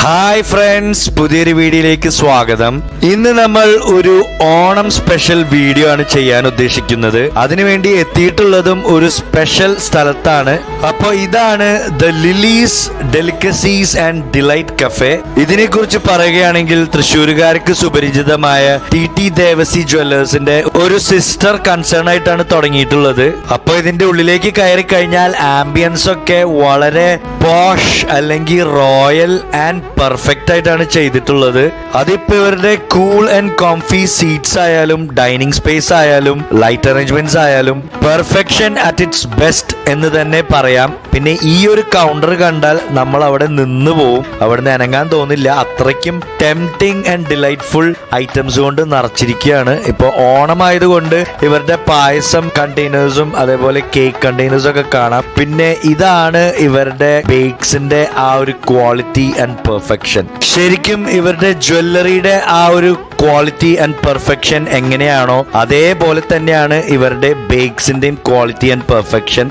Hi friends, പുതിയൊരു വീഡിയോയിലേക്ക് സ്വാഗതം. ഇന്ന് നമ്മൾ ഒരു ഓണം സ്പെഷ്യൽ വീഡിയോ ആണ് ചെയ്യാൻ ഉദ്ദേശിക്കുന്നത്. അതിനുവേണ്ടി എത്തിയിട്ടുള്ളതും ഒരു സ്പെഷ്യൽ സ്ഥലത്താണ്. അപ്പോൾ ഇതാണ് the Lily's delicacies and delight cafe. ഇതിനെ കുറിച്ച് പറയുകയാണെങ്കിൽ തൃശ്ശൂരുകാർക്ക് സുപരിചിതമായ ടി ദേവസി ജ്വല്ലേഴ്സിന്റെ ഒരു സിസ്റ്റർ കൺസേൺ ആയിട്ടാണ് തുടങ്ങിയിട്ടുള്ളത്. അപ്പോൾ ഇതിന്റെ ഉള്ളിലേക്ക് കയറി കഴിഞ്ഞാൽ ആംബിയൻസ് ഒക്കെ വളരെ പോഷ് അല്ലെങ്കിൽ റോയൽ ആൻഡ് പെർഫെക്റ്റ് ആയിട്ടാണ് ചെയ്തിട്ടുള്ളത്. അതിപ്പോ ഇവരുടെ കൂൾ ആൻഡ് കോംഫി സീറ്റ്സ് ആയാലും ഡൈനിങ് സ്പേസ് ആയാലും ലൈറ്റ് അറേഞ്ച്മെന്റ്സ് ആയാലും പെർഫെക്ഷൻ അറ്റ് ഇറ്റ്സ് ബെസ്റ്റ് എന്ന് തന്നെ പറയാം. പിന്നെ ഈ ഒരു കൗണ്ടർ കണ്ടാൽ നമ്മൾ അവിടെ നിന്ന് പോവും, അവിടെ നിന്ന് അനങ്ങാൻ തോന്നില്ല. അത്രയ്ക്കും ടെംപ്റ്റിംഗ് ആൻഡ് ഡിലൈറ്റ്ഫുൾ ഐറ്റംസ് കൊണ്ട് നിറച്ചിരിക്കുകയാണ്. ഇപ്പോൾ ഓണം ആയതുകൊണ്ട് ഇവരുടെ പായസം കണ്ടെയ്നേഴ്സും അതേപോലെ കേക്ക് കണ്ടെയ്നേഴ്സും ഒക്കെ കാണാം. പിന്നെ ഇതാണ് ഇവരുടെ ബേക്സിന്റെ ആ ഒരു ക്വാളിറ്റി ആൻഡ് പെർഫെക്ഷൻ. ശരിക്കും ഇവരുടെ ജ്വല്ലറിയുടെ ആ ഒരു ക്വാളിറ്റി ആൻഡ് പെർഫെക്ഷൻ എങ്ങനെയാണോ അതേപോലെ തന്നെയാണ് ഇവരുടെ ബേക്സിന്റെയും ക്വാളിറ്റി ആൻഡ് പെർഫെക്ഷൻ.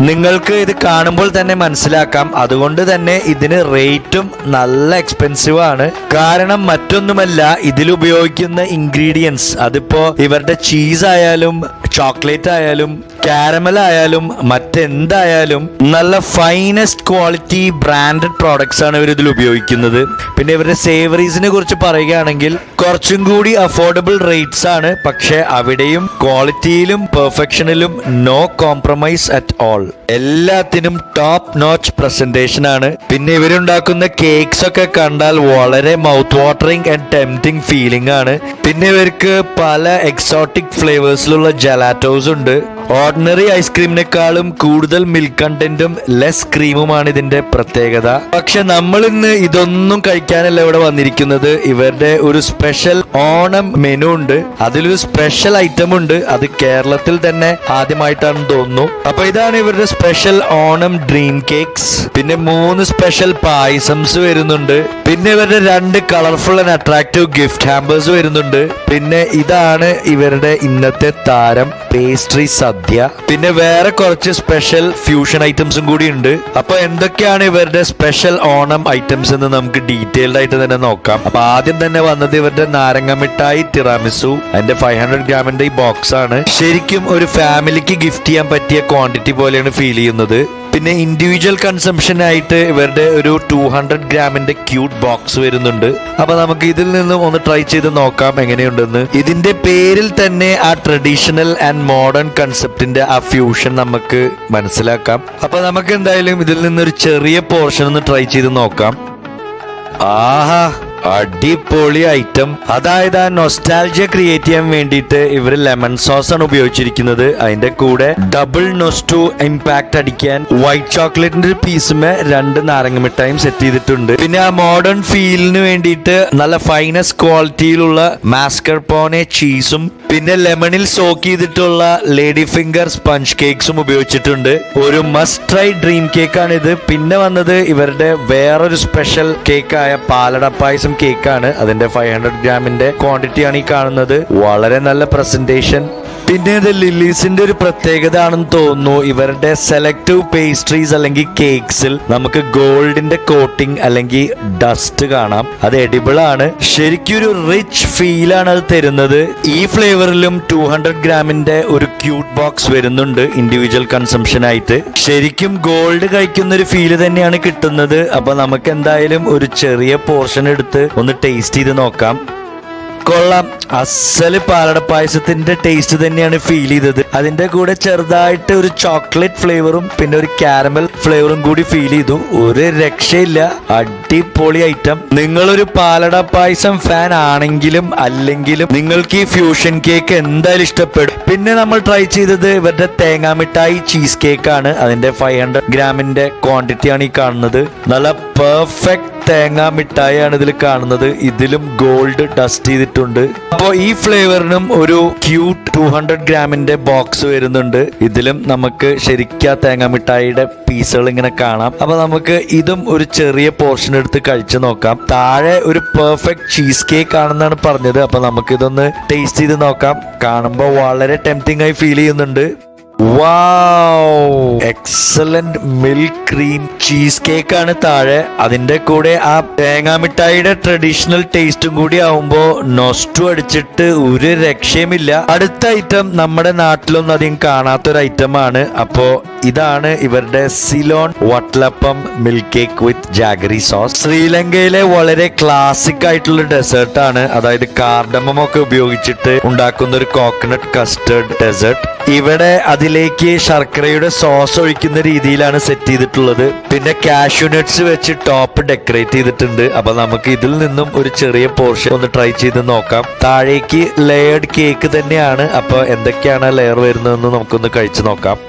നിങ്ങൾക്ക് ഇത് കാണുമ്പോൾ തന്നെ മനസ്സിലാക്കാം. അതുകൊണ്ട് തന്നെ ഇതിന് റേറ്റും നല്ല എക്സ്പെൻസീവ് ആണ്. കാരണം മറ്റൊന്നുമല്ല, ഇതിൽ ഉപയോഗിക്കുന്ന ഇൻഗ്രീഡിയൻസ് അതിപ്പോ ഇവരുടെ ചീസ് ആയാലും ചോക്ലേറ്റ് ആയാലും കാരമൽ ആയാലും മറ്റെന്തായാലും നല്ല ഫൈനസ്റ്റ് ക്വാളിറ്റി ബ്രാൻഡഡ് പ്രോഡക്ട്സ് ആണ് ഇവർ ഇതിൽ ഉപയോഗിക്കുന്നത്. പിന്നെ ഇവരുടെ സേവറീസിനെ കുറിച്ച് പറയുകയാണെങ്കിൽ കുറച്ചും കൂടി അഫോർഡബിൾ റേറ്റ്സ് ആണ്. പക്ഷെ അവിടെയും ക്വാളിറ്റിയിലും പെർഫെക്ഷനിലും നോ കോംപ്രമൈസ് അറ്റ് ഓൾ. എല്ലാത്തിനും ടോപ്പ് നോച്ച് പ്രസന്റേഷൻ ആണ്. പിന്നെ ഇവരുണ്ടാക്കുന്ന കേക്ക്സ് ഒക്കെ കണ്ടാൽ വളരെ mouth watering and tempting feeling ആണ്. പിന്നെ ഇവർക്ക് പല എക്സോട്ടിക് ഫ്ലേവേഴ്സിലുള്ള ജലാറ്റോസ് ഉണ്ട്. ഓർഡിനറി ഐസ്ക്രീമിനേക്കാളും കൂടുതൽ മിൽക്ക് കണ്ടന്റും ലെസ് ക്രീമുമാണ് ഇതിന്റെ പ്രത്യേകത. പക്ഷെ നമ്മൾ ഇന്ന് ഇതൊന്നും കഴിക്കാനല്ല ഇവിടെ വന്നിരിക്കുന്നത്. ഇവരുടെ ഒരു സ്പെഷ്യൽ ഓണം മെനു ഉണ്ട്. അതിലൊരു സ്പെഷ്യൽ ഐറ്റം ഉണ്ട്. അത് കേരളത്തിൽ തന്നെ ആദ്യമായിട്ടാണെന്ന് തോന്നുന്നു. അപ്പൊ ഇതാണ് ഇവരുടെ സ്പെഷ്യൽ ഓണം ഡ്രീം കേക്ക്സ്. പിന്നെ 3 സ്പെഷ്യൽ പായസംസ് വരുന്നുണ്ട്. പിന്നെ ഇവരുടെ 2 colourful and attractive gift hampers വരുന്നുണ്ട്. പിന്നെ ഇതാണ് ഇവരുടെ ഇന്നത്തെ താരം പേസ്ട്രി സദ്യ. പിന്നെ വേറെ കുറച്ച് സ്പെഷ്യൽ ഫ്യൂഷൻ ഐറ്റംസും കൂടി ഉണ്ട്. അപ്പൊ എന്തൊക്കെയാണ് ഇവരുടെ സ്പെഷ്യൽ ഓണം ഐറ്റംസ് എന്ന് നമുക്ക് ഡീറ്റെയിൽഡ് ആയിട്ട് തന്നെ നോക്കാം. അപ്പൊ ആദ്യം തന്നെ വന്നത് ഇവരുടെ നാരങ്ങ മിഠായി തിറാമിസു. അതിന്റെ 500 ഗ്രാമിന്റെ ഈ ബോക്സ് ആണ്. ശരിക്കും ഒരു ഫാമിലിക്ക് ഗിഫ്റ്റ് ചെയ്യാൻ പറ്റിയ ക്വാണ്ടിറ്റി പോലെയാണ് ഫീൽ ചെയ്യുന്നത്. പിന്നെ ഇൻഡിവിജ്വൽ കൺസംഷൻ ആയിട്ട് ഇവരുടെ ഒരു 200 ഗ്രാമിന്റെ ക്യൂട്ട് ബോക്സ് വരുന്നുണ്ട്. അപ്പൊ നമുക്ക് ഇതിൽ നിന്നും ഒന്ന് ട്രൈ ചെയ്ത് നോക്കാം എങ്ങനെയുണ്ടെന്ന്. ഇതിന്റെ പേരിൽ തന്നെ ആ ട്രഡീഷണൽ ആൻഡ് മോഡേൺ കൺസെപ്റ്റിന്റെ ആ ഫ്യൂഷൻ നമുക്ക് മനസ്സിലാക്കാം. അപ്പൊ നമുക്ക് എന്തായാലും ഇതിൽ നിന്നൊരു ചെറിയ പോർഷൻ ഒന്ന് ട്രൈ ചെയ്ത് നോക്കാം. ആഹാ, അടിപൊളി ഐറ്റം. അതായത് ആ നൊസ്റ്റാൾജിയ ക്രിയേറ്റ് ചെയ്യാൻ വേണ്ടിയിട്ട് ഇവർ ലെമൺ സോസ് ആണ് ഉപയോഗിച്ചിരിക്കുന്നത്. അതിന്റെ കൂടെ ഡബിൾ നൊസ്റ്റു ഇമ്പാക്ട് അടിക്കാൻ വൈറ്റ് ചോക്ലേറ്റിന്റെ ഒരു പീസുമേ 2 നാരങ്ങ മിഠായും സെറ്റ് ചെയ്തിട്ടുണ്ട്. പിന്നെ ആ മോഡേൺ ഫീലിന് വേണ്ടിയിട്ട് നല്ല ഫൈനസ്റ്റ് ക്വാളിറ്റിയിലുള്ള മാസ്കർപോനെ ചീസും പിന്നെ ലെമണിൽ സോക്ക് ചെയ്തിട്ടുള്ള ലേഡി ഫിംഗർ സ്പഞ്ച് കേക്ക്സും ഉപയോഗിച്ചിട്ടുണ്ട്. ഒരു മസ്റ്റ് ട്രൈ ഡ്രീം കേക്ക് ആണ് ഇത്. പിന്നെ വന്നത് ഇവരുടെ വേറൊരു സ്പെഷ്യൽ കേക്കായ പാലട പായസം കേക്കാണ്. അതിന്റെ 500 ഗ്രാമിന്റെ ക്വാണ്ടിറ്റി ആണ് ഈ കാണുന്നത്. വളരെ നല്ല പ്രസന്റേഷൻ. പിന്നെ ഇത് ലില്ലീസിന്റെ ഒരു പ്രത്യേകത ആണെന്ന് തോന്നുന്നു. ഇവരുടെ സെലക്റ്റീവ് പേസ്ട്രീസ് അല്ലെങ്കിൽ കേക്ക്സിൽ നമുക്ക് ഗോൾഡിന്റെ കോട്ടിംഗ് അല്ലെങ്കിൽ ഡസ്റ്റ് കാണാം. അത് എഡിബിൾ ആണ്. ശരിക്കും ഒരു റിച്ച് ഫീൽ ആണ് അത് തരുന്നത്. ഈ ഫ്ലേവറിലും 200 ഗ്രാമിന്റെ ഒരു ക്യൂട്ട് ബോക്സ് വരുന്നുണ്ട് ഇൻഡിവിജ്വൽ കൺസംഷൻ ആയിട്ട്. ശരിക്കും ഗോൾഡ് കഴിക്കുന്ന ഒരു ഫീല് തന്നെയാണ് കിട്ടുന്നത്. അപ്പൊ നമുക്ക് എന്തായാലും ഒരു ചെറിയ പോർഷൻ എടുത്ത് ഒന്ന് ടേസ്റ്റ് ചെയ്ത് നോക്കാം. കൊള്ളാം. അസല് പാലട പായസത്തിന്റെ ടേസ്റ്റ് തന്നെയാണ് ഫീൽ ചെയ്തത്. അതിന്റെ കൂടെ ചെറുതായിട്ട് ഒരു ചോക്ലേറ്റ് ഫ്ലേവറും പിന്നെ ഒരു കാരമൽ ഫ്ലേവറും കൂടി ഫീൽ ചെയ്തു. ഒരു രക്ഷയില്ല, അടിപൊളി ഐറ്റം. നിങ്ങളൊരു പാലട പായസം ഫാൻ ആണെങ്കിലും അല്ലെങ്കിലും നിങ്ങൾക്ക് ഈ ഫ്യൂഷൻ കേക്ക് എന്തായാലും ഇഷ്ടപ്പെടും. പിന്നെ നമ്മൾ ട്രൈ ചെയ്തത് ഇവരുടെ തേങ്ങാ മിഠായി ചീസ് കേക്ക് ആണ്. അതിന്റെ 500 ഗ്രാമിന്റെ ക്വാണ്ടിറ്റി ആണ് ഈ കാണുന്നത്. നല്ല പെർഫെക്റ്റ് തേങ്ങാ മിഠായി ആണ് ഇതിൽ കാണുന്നത്. ഇതിലും ഗോൾഡ് ഡസ്റ്റ് ചെയ്തിട്ടുണ്ട്. അപ്പോൾ ഈ ഫ്ലേവറിനും ഒരു ക്യൂട്ട് 200 ഗ്രാമിന്റെ ബോക്സ് വരുന്നുണ്ട്. ഇതിലും നമുക്ക് ശരിക്കും തേങ്ങാ മിഠായിയുടെ പീസുകൾ ഇങ്ങനെ കാണാം. അപ്പൊ നമുക്ക് ഇതും ഒരു ചെറിയ പോർഷൻ എടുത്ത് കഴിച്ചു നോക്കാം. താഴെ ഒരു പെർഫെക്റ്റ് ചീസ് കേക്ക് ആണെന്നാണ് പറഞ്ഞത്. അപ്പൊ നമുക്ക് ഇതൊന്ന് ടേസ്റ്റ് ചെയ്ത് നോക്കാം. കാണുമ്പോൾ വളരെ ടെംപ്റ്റിംഗ് ആയി ഫീൽ ചെയ്യുന്നുണ്ട്. Excellent milk cream cheese cake ആണ് താഴെ. അതിന്റെ കൂടെ ആ തേങ്ങാമിഠായിയുടെ ട്രഡീഷണൽ ടേസ്റ്റും കൂടി ആവുമ്പോ നൊസ്റ്റു അടിച്ചിട്ട് ഒരു രക്ഷയുമില്ല. അടുത്ത ഐറ്റം നമ്മുടെ നാട്ടിലൊന്നും അധികം കാണാത്തൊരു ഐറ്റം ആണ്. അപ്പോ ഇതാണ് ഇവരുടെ Ceylon vattalappam milk cake with jaggery sauce. ശ്രീലങ്കയിലെ വളരെ ക്ലാസിക് ആയിട്ടുള്ള ഡെസേർട്ട് ആണ്. അതായത് കാർഡമം ഒക്കെ ഉപയോഗിച്ചിട്ട് ഉണ്ടാക്കുന്ന ഒരു കോക്കനട്ട് കസ്റ്റർഡ് ഡെസേർട്ട്. ഇവിടെ അതിലേക്ക് ശർക്കരയുടെ സോസ് ഒഴിക്കുന്ന രീതിയിലാണ് സെറ്റ് ചെയ്തിട്ടുള്ളത്. പിന്നെ കാഷ്യൂ നട്ട്സ് വെച്ച് ടോപ്പ് ഡെക്കറേറ്റ് ചെയ്തിട്ടുണ്ട്. അപ്പൊ നമുക്ക് ഇതിൽ നിന്നും ഒരു ചെറിയ പോർഷൻ ഒന്ന് ട്രൈ ചെയ്ത് നോക്കാം. താഴേക്ക് ലെയർഡ് കേക്ക് തന്നെയാണ്. അപ്പൊ എന്തൊക്കെയാണ് ലെയർ വരുന്നതെന്ന് നമുക്കൊന്ന് കഴിച്ചു നോക്കാം.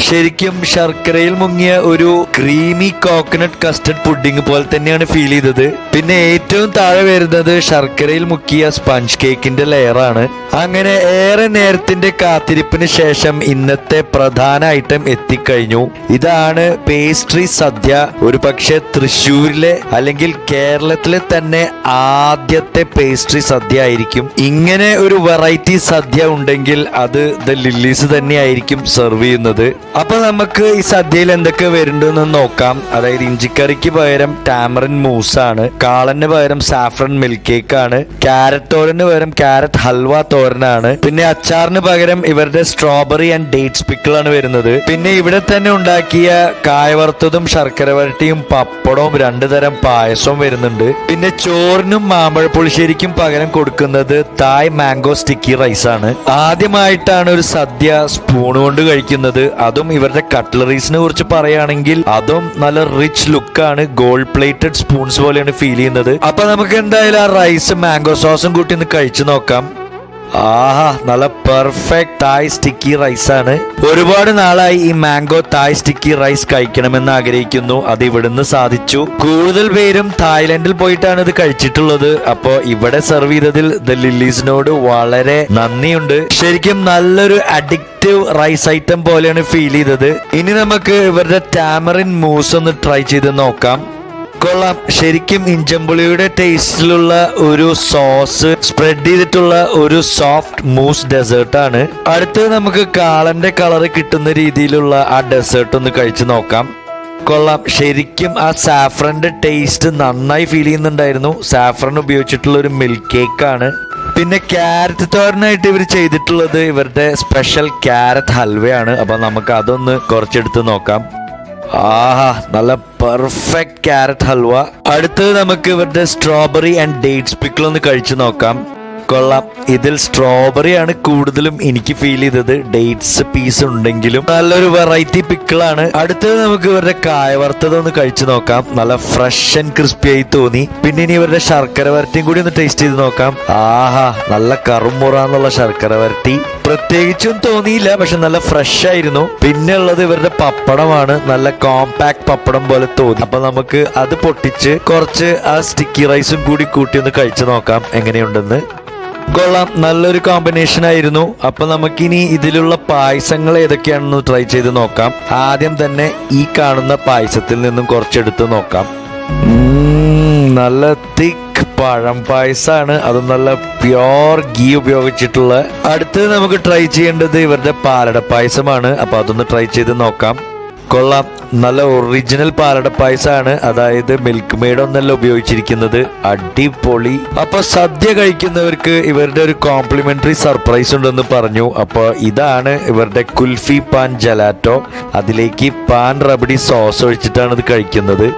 ശരിക്കും ശർക്കരയിൽ മുങ്ങിയ ഒരു ക്രീമി കോക്കനട്ട് കസ്റ്റർഡ് പുഡിംഗ് പോലെ തന്നെയാണ് ഫീൽ ചെയ്തത്. പിന്നെ ഏറ്റവും താഴെ വരുന്നത് ശർക്കരയിൽ മുക്കിയ സ്പഞ്ച് കേക്കിന്റെ ലെയറാണ്. അങ്ങനെ ഏറെ നേരത്തിന്റെ കാത്തിരിപ്പിന് ശേഷം ഇന്നത്തെ പ്രധാന ഐറ്റം എത്തിക്കഴിഞ്ഞു. ഇതാണ് പേസ്ട്രി സദ്യ. ഒരു പക്ഷെ തൃശ്ശൂരിലെ അല്ലെങ്കിൽ കേരളത്തിലെ തന്നെ ആദ്യത്തെ പേസ്ട്രി സദ്യ ആയിരിക്കും. ഇങ്ങനെ ഒരു വെറൈറ്റി സദ്യ ഉണ്ടെങ്കിൽ അത് ദ ലില്ലീസ് തന്നെയായിരിക്കും സെർവ് ചെയ്യുന്നത്. അപ്പൊ നമുക്ക് ഈ സദ്യയിൽ എന്തൊക്കെ വരുന്നുണ്ടെന്ന് നോക്കാം. അതായത് ഇഞ്ചിക്കറിക്ക് പകരം ടാമറിൻ മൂസാണ്, കാളന് പകരം സാഫ്രൺ മിൽക്ക് കേക്ക് ആണ്, ക്യാരറ്റ് തോരന് പകരം ക്യാരറ്റ് ഹൽവ തോരനാണ്, പിന്നെ അച്ചാറിന് പകരം ഇവരുടെ സ്ട്രോബെറി ആൻഡ് ഡേറ്റ്സ് പിക്കിൾ ആണ് വരുന്നത്. പിന്നെ ഇവിടെ തന്നെ ഉണ്ടാക്കിയ കായവറുത്തതും ശർക്കര വരട്ടിയും പപ്പടവും 2 തരം പായസവും വരുന്നുണ്ട്. പിന്നെ ചോറിനും മാമ്പഴ പുളിശ്ശേരിക്കും പകരം കൊടുക്കുന്നത് തായ് മാംഗോ സ്റ്റിക്കി റൈസ് ആണ്. ആദ്യമായിട്ടാണ് ഒരു സദ്യ സ്പൂൺ കൊണ്ട് കഴിക്കുന്നത്. അതും ഇവരുടെ കട്ട്ലറീസിനെ കുറിച്ച് പറയുകയാണെങ്കിൽ അതും നല്ല റിച്ച് ലുക്കാണ്. ഗോൾഡ് പ്ലേറ്റഡ് സ്പൂൺസ് പോലെയാണ് ഫീൽ ചെയ്യുന്നത്. അപ്പൊ നമുക്ക് എന്തായാലും ആ റൈസ് മാംഗോ സോസും കൂട്ടി ഒന്ന് കഴിച്ചു നോക്കാം. ആഹാ, നല്ല പെർഫെക്റ്റ് തായ് സ്റ്റിക്കി റൈസ് ആണ്. ഒരുപാട് നാളായി ഈ മാംഗോ തായ് സ്റ്റിക്കി റൈസ് കഴിക്കണമെന്ന് ആഗ്രഹിക്കുന്നു. അത് ഇവിടുന്ന് സാധിച്ചു. കൂടുതൽ പേരും തായ്ലൻഡിൽ പോയിട്ടാണ് ഇത് കഴിച്ചിട്ടുള്ളത്. അപ്പോ ഇവിടെ സെർവ് ചെയ്തതിൽ ദ ലില്ലീസിനോട് വളരെ നന്ദിയുണ്ട്. ശരിക്കും നല്ലൊരു അഡിക്റ്റീവ് റൈസ് ഐറ്റം പോലെയാണ് ഫീൽ ചെയ്തത്. ഇനി നമുക്ക് ഇവരുടെ ടാമറിൻ മൂസ് ഒന്ന് ട്രൈ ചെയ്ത് നോക്കാം. കൊള്ളാം. ശരിക്കും ഇഞ്ചമ്പുളിയുടെ ടേസ്റ്റിലുള്ള ഒരു സോസ് സ്പ്രെഡ് ചെയ്തിട്ടുള്ള ഒരു സോഫ്റ്റ് മൂസ് ഡെസേർട്ട് ആണ്. അടുത്തത് നമുക്ക് കാളന്റെ കളർ കിട്ടുന്ന രീതിയിലുള്ള ആ ഡെസേർട്ട് ഒന്ന് കഴിച്ചു നോക്കാം. കൊള്ളാം. ശരിക്കും ആ സാഫ്രന്റെ ടേസ്റ്റ് നന്നായി ഫീൽ ചെയ്യുന്നുണ്ടായിരുന്നു. സാഫ്രൻ ഉപയോഗിച്ചിട്ടുള്ള ഒരു മിൽക്ക് കേക്ക് ആണ്. പിന്നെ ക്യാരറ്റ് തോരനായിട്ട് ഇവർ ചെയ്തിട്ടുള്ളത് ഇവരുടെ സ്പെഷ്യൽ ക്യാരറ്റ് ഹൽവയാണ്. അപ്പൊ നമുക്ക് അതൊന്ന് കുറച്ചെടുത്ത് നോക്കാം. ആഹാ, നല്ല പെർഫെക്റ്റ് ക്യാരറ്റ് ഹൽവ. അടുത്തത് നമുക്ക് ഇവരുടെ സ്ട്രോബെറി ആൻഡ് ഡേറ്റ്സ് പിക്കിൾ ഒന്ന് കഴിച്ചു നോക്കാം. കൊള്ളാം. ഇതിൽ സ്ട്രോബെറി ആണ് കൂടുതലും എനിക്ക് ഫീൽ ചെയ്തത്. ഡേറ്റ്സ് പീസ് ഉണ്ടെങ്കിലും നല്ലൊരു വെറൈറ്റി പിക്കിളാണ്. അടുത്തത് നമുക്ക് ഇവരുടെ കായ വറുത്തതൊന്ന് കഴിച്ചു നോക്കാം. നല്ല ഫ്രഷ് ആൻഡ് ക്രിസ്പി ആയി തോന്നി. പിന്നെ ഇനി ഇവരുടെ ശർക്കര വരട്ടിയും കൂടി ഒന്ന് ടേസ്റ്റ് ചെയ്ത് നോക്കാം. ആഹാ, നല്ല കറുമുറാന്നുള്ള ശർക്കര വരട്ടി. പ്രത്യേകിച്ചും തോന്നിയില്ല, പക്ഷെ നല്ല ഫ്രഷ് ആയിരുന്നു. പിന്നെ ഉള്ളത് ഇവരുടെ പപ്പടമാണ്. നല്ല കോമ്പാക്ട് പപ്പടം പോലെ തോന്നി. അപ്പൊ നമുക്ക് അത് പൊട്ടിച്ച് കുറച്ച് ആ സ്റ്റിക്കി റൈസും കൂടി കൂട്ടി ഒന്ന് കഴിച്ചു നോക്കാം എങ്ങനെയുണ്ടെന്ന്. കൊള്ളാം. നല്ലൊരു കോമ്പിനേഷൻ ആയിരുന്നു. അപ്പൊ നമുക്കിനി ഇതിലുള്ള പായസങ്ങൾ ഏതൊക്കെയാണെന്ന് ട്രൈ ചെയ്ത് നോക്കാം. ആദ്യം തന്നെ ഈ കാണുന്ന പായസത്തിൽ നിന്നും കുറച്ചെടുത്ത് നോക്കാം. നല്ല തിക്ക് പഴം പായസാണ്. അത് നല്ല പ്യോർ ഗീ ഉപയോഗിച്ചിട്ടുള്ള. അടുത്തത് നമുക്ക് ട്രൈ ചെയ്യേണ്ടത് ഇവരുടെ പാലട പായസമാണ്. അപ്പൊ അതൊന്ന് ട്രൈ ചെയ്ത് നോക്കാം. കൊള്ളാം. നല്ല ഒറിജിനൽ പാലട പായസാണ്. അതായത് മിൽക്ക് മെയ്ഡ് ഒന്നല്ല ഉപയോഗിച്ചിരിക്കുന്നത്. അടിപൊളി. അപ്പൊ സദ്യ കഴിക്കുന്നവർക്ക് ഇവരുടെ ഒരു കോംപ്ലിമെന്ററി സർപ്രൈസ് ഉണ്ടെന്ന് പറഞ്ഞു. അപ്പൊ ഇതാണ് ഇവരുടെ കുൽഫി പാൻ ജലാറ്റോ. അതിലേക്ക് പാൻ റബഡി സോസ് ഒഴിച്ചിട്ടാണ് ഇത് കഴിക്കുന്നത്.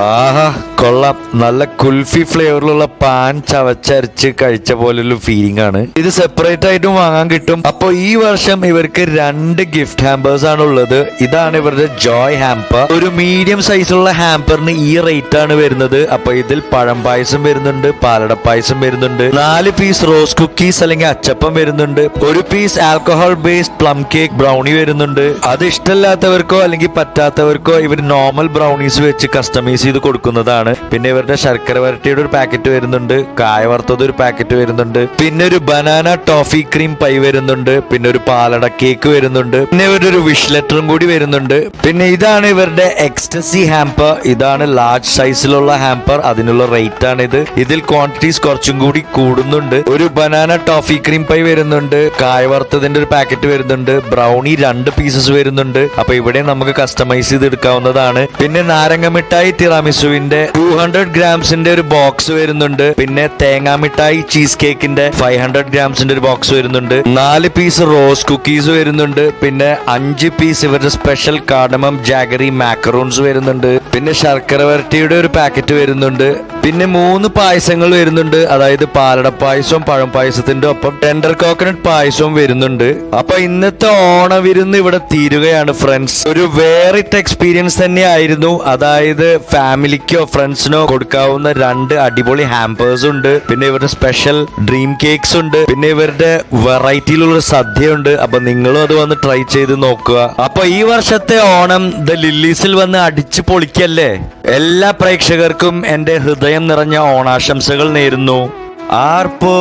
ആഹാ, കൊള്ളാം. നല്ല കുൽഫി ഫ്ലേവറിലുള്ള പാൻ ചവച്ചരച്ച് കഴിച്ച പോലൊരു ഫീലിംഗ് ആണ്. ഇത് സെപ്പറേറ്റ് ആയിട്ടും വാങ്ങാൻ കിട്ടും. അപ്പൊ ഈ വർഷം ഇവർക്ക് 2 ഗിഫ്റ്റ് ഹാമ്പേഴ്സ് ആണ് ഉള്ളത്. ഇതാണ് ഇവരുടെ ജോയ് ഹാമ്പർ. ഒരു മീഡിയം സൈസുള്ള ഹാമ്പറിന് ഈ റേറ്റ് ആണ് വരുന്നത്. അപ്പൊ ഇതിൽ പഴം പായസം വരുന്നുണ്ട്, പാലട പായസം വരുന്നുണ്ട്, 4 പീസ് റോസ് കുക്കീസ് അല്ലെങ്കിൽ അച്ചപ്പം വരുന്നുണ്ട്, 1 piece alcohol based plum cake brownie വരുന്നുണ്ട്. അത് ഇഷ്ടമില്ലാത്തവർക്കോ അല്ലെങ്കിൽ പറ്റാത്തവർക്കോ ഇവർ നോർമൽ ബ്രൗണീസ് വെച്ച് കസ്റ്റമൈസ് കസ്റ്റമൈസ് ചെയ്ത് കൊടുക്കുന്നതാണ്. പിന്നെ ഇവരുടെ ശർക്കര വരട്ടിയുടെ ഒരു പാക്കറ്റ് വരുന്നുണ്ട്, കായ വറുത്തത് ഒരു പാക്കറ്റ് വരുന്നുണ്ട്, പിന്നെ ഒരു ബനാന ടോഫി ക്രീം പൈ വരുന്നുണ്ട്, പിന്നെ ഒരു പാലട കേക്ക് വരുന്നുണ്ട്, പിന്നെ ഇവരുടെ ഒരു വിഷ് ലെറ്ററും കൂടി വരുന്നുണ്ട്. പിന്നെ ഇതാണ് ഇവരുടെ എക്സ്റ്റസി ഹാമ്പർ. ഇതാണ് ലാർജ് സൈസിലുള്ള ഹാമ്പർ. അതിനുള്ള റേറ്റ് ആണ് ഇത്. ഇതിൽ ക്വാണ്ടിറ്റീസ് കുറച്ചും കൂടി കൂടുന്നുണ്ട്. ഒരു ബനാന ടോഫി ക്രീം പൈ വരുന്നുണ്ട്, കായ വറുത്തതിന്റെ ഒരു പാക്കറ്റ് വരുന്നുണ്ട്, ബ്രൗണി 2 പീസസ് വരുന്നുണ്ട്. അപ്പൊ ഇവിടെ നമുക്ക് കസ്റ്റമൈസ് ചെയ്ത് എടുക്കാവുന്നതാണ്. പിന്നെ നാരങ്ങ മിഠായി തിറാമിസുവിന്റെ 200 ഗ്രാംസിന്റെ ഒരു ബോക്സ് വരുന്നുണ്ട്. പിന്നെ തേങ്ങാ മിഠായി ചീസ് കേക്കിന്റെ 500 ഗ്രാംസിന്റെ ഒരു ബോക്സ് വരുന്നുണ്ട്. 4 പീസ് റോസ് കുക്കീസ് വരുന്നുണ്ട്. പിന്നെ 5 പീസ് ഇവരുടെ സ്പെഷ്യൽ കാർഡമം ജാഗറി മാക്കറൂൺസ് വരുന്നുണ്ട്. പിന്നെ ശർക്കര വരട്ടിയുടെ ഒരു പാക്കറ്റ് വരുന്നുണ്ട്. പിന്നെ 3 പായസങ്ങൾ വരുന്നുണ്ട്. അതായത് പാലട പായസവും പഴം പായസത്തിന്റെ ഒപ്പം ടെൻഡർ കോക്കനട്ട് പായസവും വരുന്നുണ്ട്. അപ്പൊ ഇന്നത്തെ ഓണവിരുന്ന് ഇവിടെ തീരുകയാണ് ഫ്രണ്ട്സ്. ഒരു വേറിട്ട എക്സ്പീരിയൻസ് തന്നെ ആയിരുന്നു. അതായത് ഫാമിലിക്കോ ഫ്രണ്ട്സിനോ കൊടുക്കാവുന്ന 2 അടിപൊളി ഹാമ്പേഴ്സ് ഉണ്ട്. പിന്നെ ഇവരുടെ സ്പെഷ്യൽ ഡ്രീം കേക്ക്സ് ഉണ്ട്. പിന്നെ ഇവരുടെ വെറൈറ്റിയിലുള്ള സദ്യ ഉണ്ട്. അപ്പൊ നിങ്ങളും അത് വന്ന് ട്രൈ ചെയ്ത് നോക്കുക. അപ്പൊ ഈ വർഷത്തെ ഓണം ദ ലില്ലീസിൽ വന്ന് അടിച്ചു പൊളിക്കല്ലേ. എല്ലാ പ്രേക്ഷകർക്കും എന്റെ ഹൃദയം നിറഞ്ഞ ഓണാശംസകൾ നേരുന്നു. ആർപ്പോ